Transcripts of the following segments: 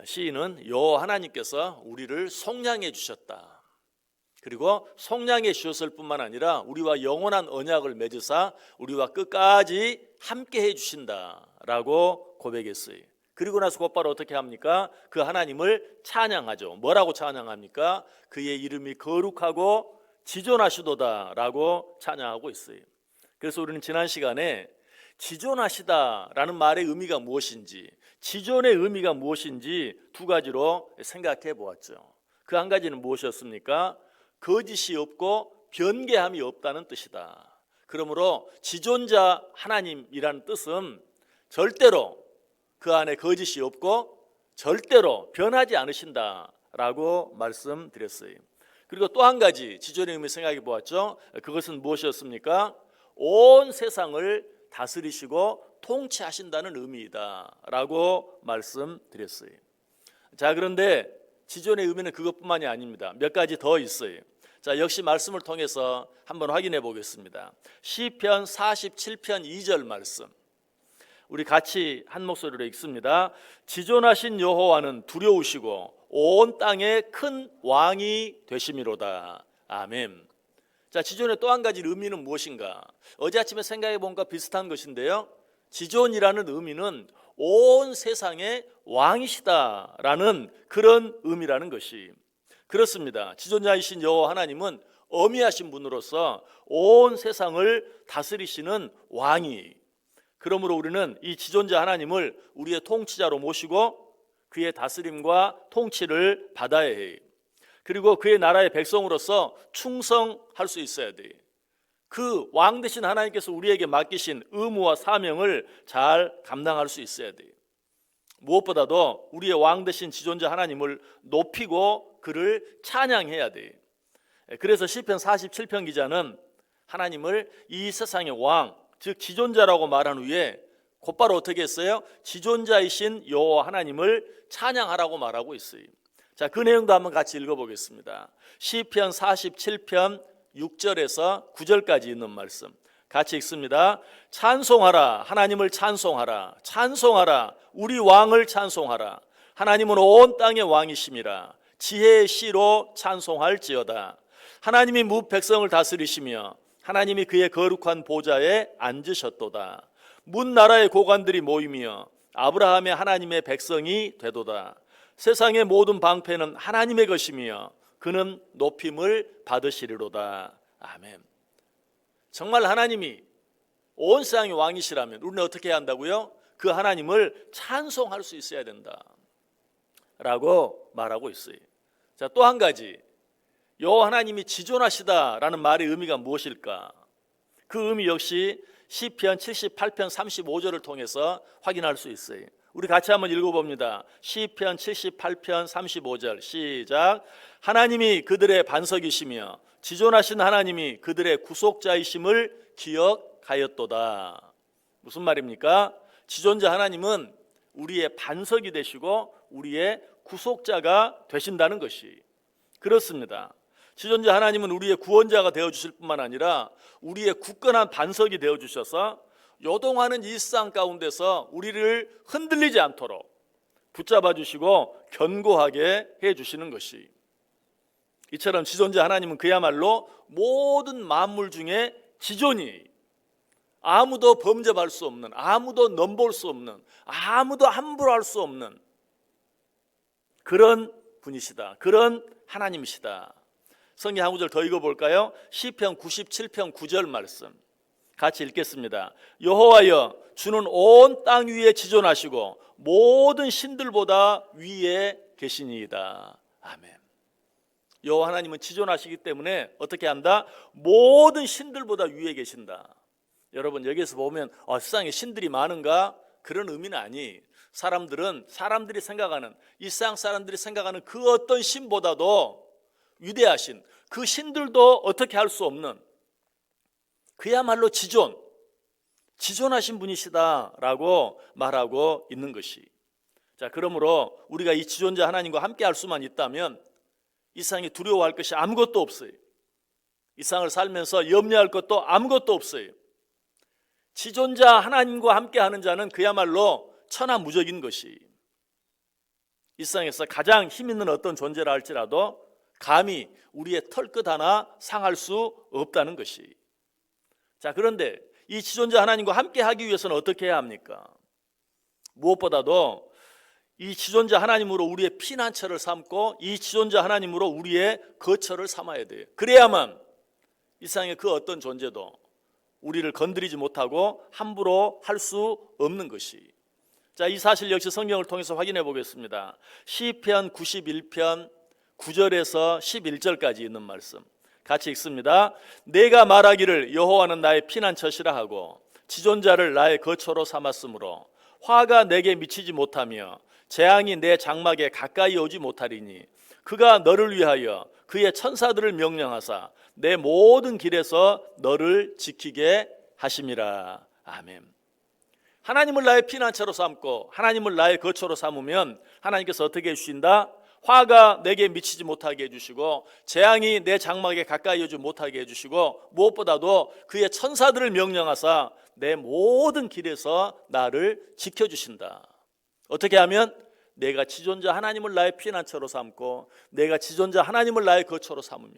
시인은 여호와 하나님께서 우리를 속량해 주셨다. 그리고 속량해 주셨을 뿐만 아니라 우리와 영원한 언약을 맺으사 우리와 끝까지 함께 해 주신다라고 고백했어요. 그리고 나서 곧바로 어떻게 합니까? 그 하나님을 찬양하죠. 뭐라고 찬양합니까? 그의 이름이 거룩하고 지존하시도다라고 찬양하고 있어요. 그래서 우리는 지난 시간에 지존하시다라는 말의 의미가 무엇인지, 지존의 의미가 무엇인지 두 가지로 생각해 보았죠. 그 한 가지는 무엇이었습니까? 거짓이 없고 변개함이 없다는 뜻이다. 그러므로 지존자 하나님이라는 뜻은 절대로 그 안에 거짓이 없고 절대로 변하지 않으신다라고 말씀드렸어요. 그리고 또 한 가지 지존의 의미 생각해 보았죠. 그것은 무엇이었습니까? 온 세상을 다스리시고 통치하신다는 의미이다라고 말씀드렸어요. 자, 그런데 지존의 의미는 그것뿐만이 아닙니다. 몇 가지 더 있어요. 자, 역시 말씀을 통해서 한번 확인해 보겠습니다. 시편 47편 2절 말씀, 우리 같이 한 목소리로 읽습니다. 지존하신 여호와는 두려우시고 온 땅에 큰 왕이 되심이로다. 아멘. 자, 지존의 또 한 가지 의미는 무엇인가? 어제 아침에 생각해 보니까 비슷한 것인데요. 지존이라는 의미는 온 세상의 왕이시다라는 그런 의미라는 것이 그렇습니다. 지존자이신 여호와 하나님은 어미하신 분으로서 온 세상을 다스리시는 왕이, 그러므로 우리는 이 지존자 하나님을 우리의 통치자로 모시고 그의 다스림과 통치를 받아야 해요. 그리고 그의 나라의 백성으로서 충성할 수 있어야 돼요. 그 왕 되신 하나님께서 우리에게 맡기신 의무와 사명을 잘 감당할 수 있어야 돼요. 무엇보다도 우리의 왕 되신 지존자 하나님을 높이고 그를 찬양해야 돼요. 그래서 시편 47편 기자는 하나님을 이 세상의 왕, 즉 지존자라고 말한 후에 곧바로 어떻게 했어요? 지존자이신 여호와 하나님을 찬양하라고 말하고 있어요. 자, 그 내용도 한번 같이 읽어보겠습니다. 시편 47편 6절에서 9절까지 있는 말씀 같이 읽습니다. 찬송하라, 하나님을 찬송하라, 찬송하라, 우리 왕을 찬송하라. 하나님은 온 땅의 왕이심이라. 지혜의 시로 찬송할지어다. 하나님이 무 백성을 다스리시며 하나님이 그의 거룩한 보좌에 앉으셨도다. 문 나라의 고관들이 모이며 아브라함의 하나님의 백성이 되도다. 세상의 모든 방패는 하나님의 것이며 그는 높임을 받으시리로다. 아멘. 정말 하나님이 온 세상의 왕이시라면 우리는 어떻게 해야 한다고요? 그 하나님을 찬송할 수 있어야 된다 라고 말하고 있어요. 자, 또 한 가지, 여호와 하나님이 지존하시다라는 말의 의미가 무엇일까? 그 의미 역시 시편 78편 35절을 통해서 확인할 수 있어요. 우리 같이 한번 읽어봅니다. 시편 78편 35절 시작. 하나님이 그들의 반석이시며 지존하신 하나님이 그들의 구속자이심을 기억하였도다. 무슨 말입니까? 지존자 하나님은 우리의 반석이 되시고 우리의 구속자가 되신다는 것이 그렇습니다. 지존자 하나님은 우리의 구원자가 되어주실 뿐만 아니라 우리의 굳건한 반석이 되어주셔서 요동하는 일상 가운데서 우리를 흔들리지 않도록 붙잡아 주시고 견고하게 해주시는 것이, 이처럼 지존자 하나님은 그야말로 모든 만물 중에 지존이, 아무도 범접할 수 없는, 아무도 넘볼 수 없는, 아무도 함부로 할 수 없는 그런 분이시다, 그런 하나님이시다. 성경 한 구절 더 읽어볼까요? 시편 97편 9절 말씀 같이 읽겠습니다. 여호와여, 주는 온 땅 위에 지존하시고 모든 신들보다 위에 계시니이다. 아멘. 여호와 하나님은 지존하시기 때문에 어떻게 한다? 모든 신들보다 위에 계신다. 여러분, 여기에서 보면 세상에 신들이 많은가? 그런 의미는 아니. 사람들이 생각하는, 이 세상 사람들이 생각하는 그 어떤 신보다도 위대하신, 그 신들도 어떻게 할 수 없는, 그야말로 지존하신 분이시다라고 말하고 있는 것이. 자, 그러므로 우리가 이 지존자 하나님과 함께 할 수만 있다면 이 세상에 두려워할 것이 아무것도 없어요. 이 세상을 살면서 염려할 것도 아무것도 없어요. 지존자 하나님과 함께 하는 자는 그야말로 천하무적인 것이. 이 세상에서 가장 힘 있는 어떤 존재라 할지라도 감히 우리의 털끝 하나 상할 수 없다는 것이. 자, 그런데 이 지존자 하나님과 함께 하기 위해서는 어떻게 해야 합니까? 무엇보다도 이 지존자 하나님으로 우리의 피난처를 삼고 이 지존자 하나님으로 우리의 거처를 삼아야 돼요. 그래야만 이 세상의 그 어떤 존재도 우리를 건드리지 못하고 함부로 할 수 없는 것이. 자, 이 사실 역시 성경을 통해서 확인해 보겠습니다. 시편 91편 9절에서 11절까지 있는 말씀 같이 읽습니다. 내가 말하기를 여호와는 나의 피난처시라 하고 지존자를 나의 거처로 삼았으므로 화가 내게 미치지 못하며 재앙이 내 장막에 가까이 오지 못하리니 그가 너를 위하여 그의 천사들을 명령하사 내 모든 길에서 너를 지키게 하심이라. 아멘. 하나님을 나의 피난처로 삼고 하나님을 나의 거처로 삼으면 하나님께서 어떻게 해주신다? 화가 내게 미치지 못하게 해주시고 재앙이 내 장막에 가까이 오지 못하게 해주시고 무엇보다도 그의 천사들을 명령하사 내 모든 길에서 나를 지켜주신다. 어떻게 하면? 내가 지존자 하나님을 나의 피난처로 삼고 내가 지존자 하나님을 나의 거처로 삼으면.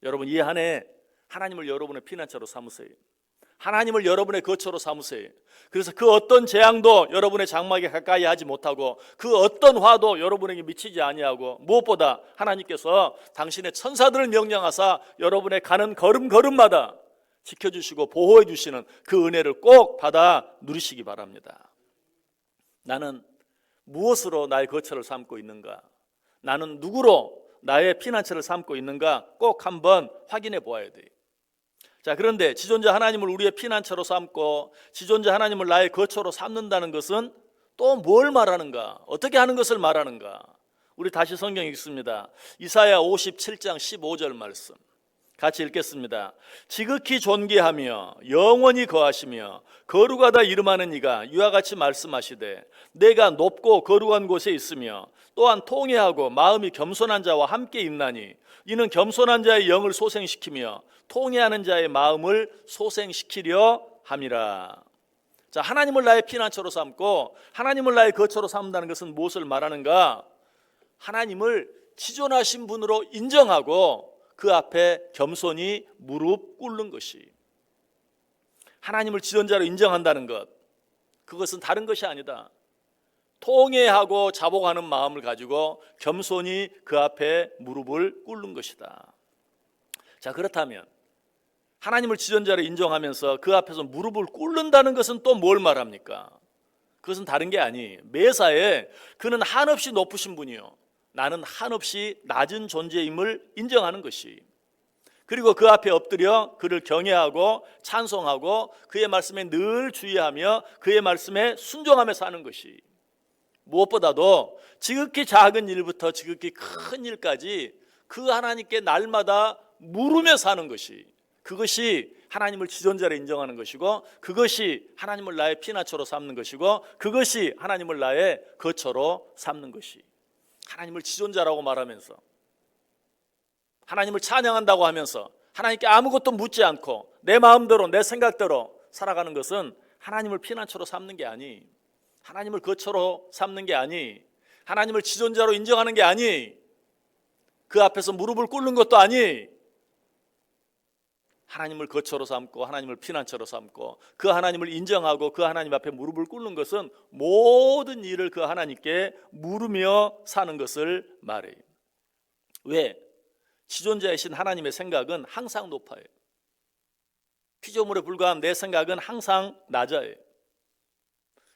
여러분, 이 한 해 하나님을 여러분의 피난처로 삼으세요. 하나님을 여러분의 거처로 삼으세요. 그래서 그 어떤 재앙도 여러분의 장막에 가까이 하지 못하고 그 어떤 화도 여러분에게 미치지 아니하고 무엇보다 하나님께서 당신의 천사들을 명령하사 여러분의 가는 걸음걸음마다 지켜주시고 보호해 주시는 그 은혜를 꼭 받아 누리시기 바랍니다. 나는 무엇으로 나의 거처를 삼고 있는가? 나는 누구로 나의 피난처를 삼고 있는가? 꼭 한번 확인해 보아야 돼요. 자, 그런데 지존자 하나님을 우리의 피난처로 삼고 지존자 하나님을 나의 거처로 삼는다는 것은 또 뭘 말하는가? 어떻게 하는 것을 말하는가? 우리 다시 성경 읽습니다. 이사야 57장 15절 말씀 같이 읽겠습니다. 지극히 존귀하며 영원히 거하시며 거룩하다 이름하는 이가 이와 같이 말씀하시되 내가 높고 거룩한 곳에 있으며 또한 통회하고 마음이 겸손한 자와 함께 있나니 이는 겸손한 자의 영을 소생시키며 통회하는 자의 마음을 소생시키려 함이라. 자, 하나님을 나의 피난처로 삼고 하나님을 나의 거처로 삼는다는 것은 무엇을 말하는가? 하나님을 지존하신 분으로 인정하고 그 앞에 겸손히 무릎 꿇는 것이. 하나님을 지존자로 인정한다는 것, 그것은 다른 것이 아니다. 통회하고 자복하는 마음을 가지고 겸손히 그 앞에 무릎을 꿇는 것이다. 자, 그렇다면 하나님을 지존자로 인정하면서 그 앞에서 무릎을 꿇는다는 것은 또 뭘 말합니까? 그것은 다른 게 아니, 매사에 그는 한없이 높으신 분이요 나는 한없이 낮은 존재임을 인정하는 것이. 그리고 그 앞에 엎드려 그를 경외하고 찬송하고 그의 말씀에 늘 주의하며 그의 말씀에 순종하며 사는 것이. 무엇보다도 지극히 작은 일부터 지극히 큰 일까지 그 하나님께 날마다 물으며 사는 것이, 그것이 하나님을 지존자로 인정하는 것이고 그것이 하나님을 나의 피난처로 삼는 것이고 그것이 하나님을 나의 거처로 삼는 것이. 하나님을 지존자라고 말하면서 하나님을 찬양한다고 하면서 하나님께 아무것도 묻지 않고 내 마음대로 내 생각대로 살아가는 것은 하나님을 피난처로 삼는 게 아니, 하나님을 거처로 삼는 게 아니, 하나님을 지존자로 인정하는 게 아니, 그 앞에서 무릎을 꿇는 것도 아니, 하나님을 거처로 삼고 하나님을 피난처로 삼고 그 하나님을 인정하고 그 하나님 앞에 무릎을 꿇는 것은 모든 일을 그 하나님께 물으며 사는 것을 말해요. 왜? 지존자이신 하나님의 생각은 항상 높아요. 피조물에 불과한 내 생각은 항상 낮아요.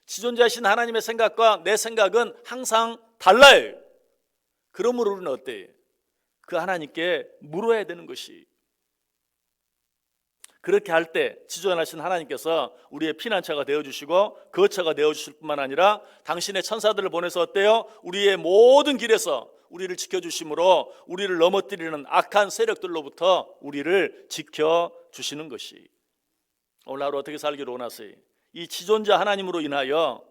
지존자이신 하나님의 생각과 내 생각은 항상 달라요. 그러므로 우리는 어때요? 그 하나님께 물어야 되는 것이. 그렇게 할 때 지존하신 하나님께서 우리의 피난처가 되어주시고 거처가 되어주실 뿐만 아니라 당신의 천사들을 보내서 어때요? 우리의 모든 길에서 우리를 지켜주심으로 우리를 넘어뜨리는 악한 세력들로부터 우리를 지켜주시는 것이. 오늘 하루 어떻게 살기를 원하세요? 이 지존자 하나님으로 인하여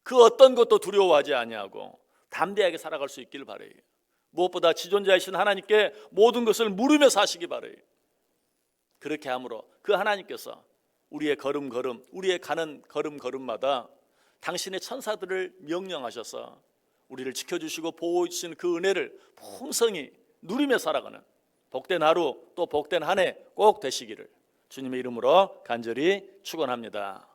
그 어떤 것도 두려워하지 아니하고 담대하게 살아갈 수 있기를 바라요. 무엇보다 지존자이신 하나님께 모든 것을 물으며 사시기 바라요. 그렇게 함으로 그 하나님께서 우리의 걸음걸음, 우리의 가는 걸음걸음마다 당신의 천사들을 명령하셔서 우리를 지켜주시고 보호해 주신 그 은혜를 풍성히 누리며 살아가는 복된 하루 또 복된 한 해 꼭 되시기를 주님의 이름으로 간절히 축원합니다.